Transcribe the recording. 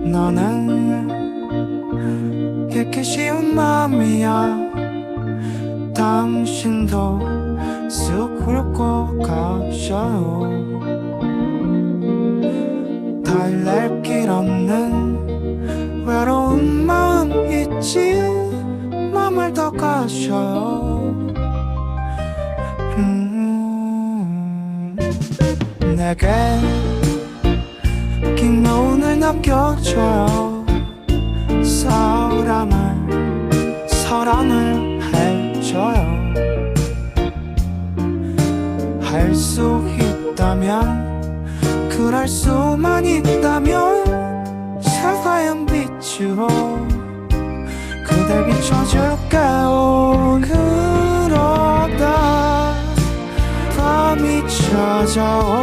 너는 잃기 쉬운 마음이야. 당신도 쑥 훑고 가셔요. 달랠 길 없는 외로운 마음 있지. 맘을 더 가셔요. 내게 긴 노은을 남겨줘요. 사랑을 해줘요. 할 수 있다면, 그럴 수만 있다면 차가운 빛으로 그댈 비춰줄게요. 그러다 밤이 찾아오